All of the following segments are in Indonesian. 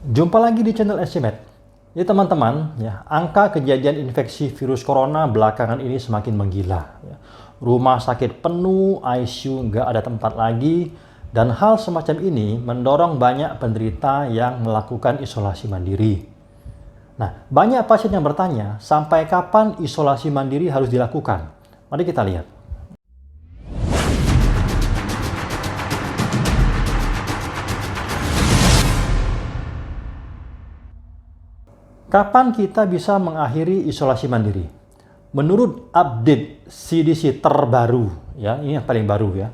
Jumpa lagi di channel SCMed. Ya teman-teman, ya, angka kejadian infeksi virus corona belakangan ini semakin menggila. Ya. Rumah sakit penuh, ICU nggak ada tempat lagi, dan hal semacam ini mendorong banyak penderita yang melakukan isolasi mandiri. Nah, banyak pasien yang bertanya, sampai kapan isolasi mandiri harus dilakukan? Mari kita lihat. Kapan kita bisa mengakhiri isolasi mandiri? Menurut update CDC terbaru, ya, ini yang paling baru ya.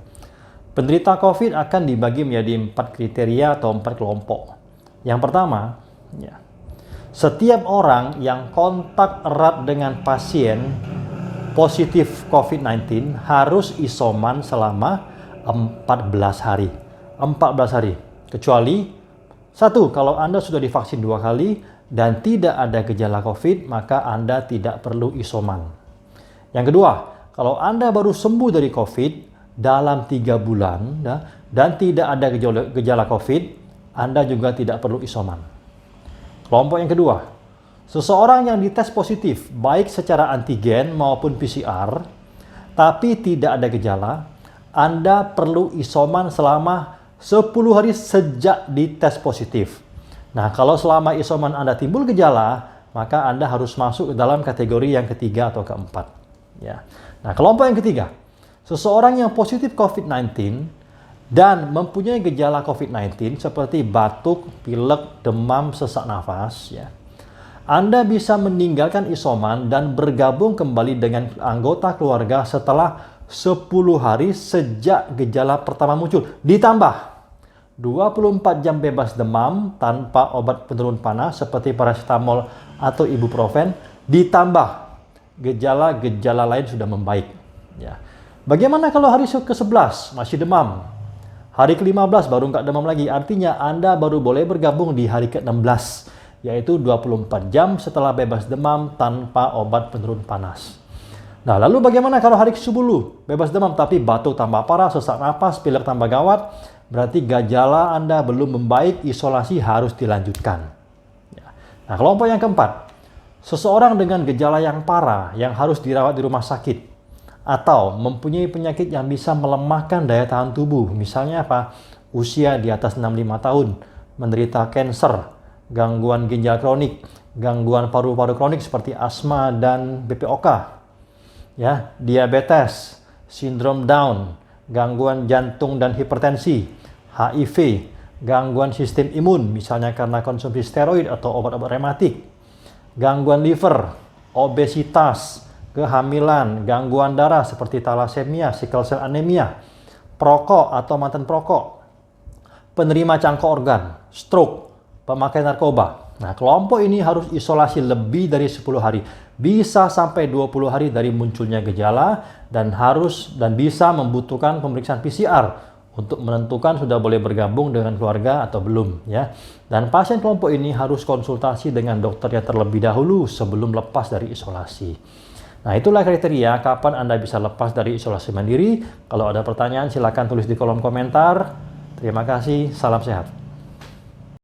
Penderita COVID akan dibagi menjadi 4 kriteria atau 4 kelompok. Yang pertama, ya, setiap orang yang kontak erat dengan pasien positif COVID-19 harus isoman selama 14 hari. 14 hari. Kecuali satu, kalau Anda sudah divaksin 2 kali dan tidak ada gejala COVID, maka Anda tidak perlu isoman. Yang kedua, kalau Anda baru sembuh dari COVID dalam 3 bulan dan tidak ada gejala COVID, Anda juga tidak perlu isoman. Kelompok yang kedua, seseorang yang dites positif, baik secara antigen maupun PCR, tapi tidak ada gejala, Anda perlu isoman selama 10 hari sejak dites positif. Nah, kalau selama isoman Anda timbul gejala, maka Anda harus masuk ke dalam kategori yang ketiga atau keempat. Ya. Nah, kelompok yang ketiga, seseorang yang positif COVID-19 dan mempunyai gejala COVID-19 seperti batuk, pilek, demam, sesak nafas, ya. Anda bisa meninggalkan isoman dan bergabung kembali dengan anggota keluarga setelah 10 hari sejak gejala pertama muncul. Ditambah 24 jam bebas demam tanpa obat penurun panas seperti paracetamol atau ibuprofen, ditambah gejala-gejala lain sudah membaik. Ya. Bagaimana kalau hari ke-11 masih demam? Hari ke-15 baru nggak demam lagi, artinya Anda baru boleh bergabung di hari ke-16, yaitu 24 jam setelah bebas demam tanpa obat penurun panas. Nah, lalu bagaimana kalau hari ke-10 bebas demam tapi batuk tambah parah, sesak napas, pilek tambah gawat? Berarti gejala Anda belum membaik, isolasi harus dilanjutkan. Nah, kelompok yang keempat, seseorang dengan gejala yang parah yang harus dirawat di rumah sakit atau mempunyai penyakit yang bisa melemahkan daya tahan tubuh, misalnya apa? Usia di atas 65 tahun, menderita kanker, gangguan ginjal kronik, gangguan paru-paru kronik seperti asma dan BPOK, ya, diabetes, sindrom Down, gangguan jantung dan hipertensi, HIV, gangguan sistem imun, misalnya karena konsumsi steroid atau obat-obat rematik, gangguan liver, obesitas, kehamilan, gangguan darah seperti thalassemia, sickle cell anemia, perokok atau mantan perokok, penerima cangkok organ, stroke, pemakai narkoba. Nah, kelompok ini harus isolasi lebih dari 10 hari, bisa sampai 20 hari dari munculnya gejala, dan bisa membutuhkan pemeriksaan PCR untuk menentukan sudah boleh bergabung dengan keluarga atau belum, ya. Dan pasien kelompok ini harus konsultasi dengan dokternya terlebih dahulu sebelum lepas dari isolasi. Nah, itulah kriteria kapan Anda bisa lepas dari isolasi mandiri. Kalau ada pertanyaan silakan tulis di kolom komentar. Terima kasih, salam sehat.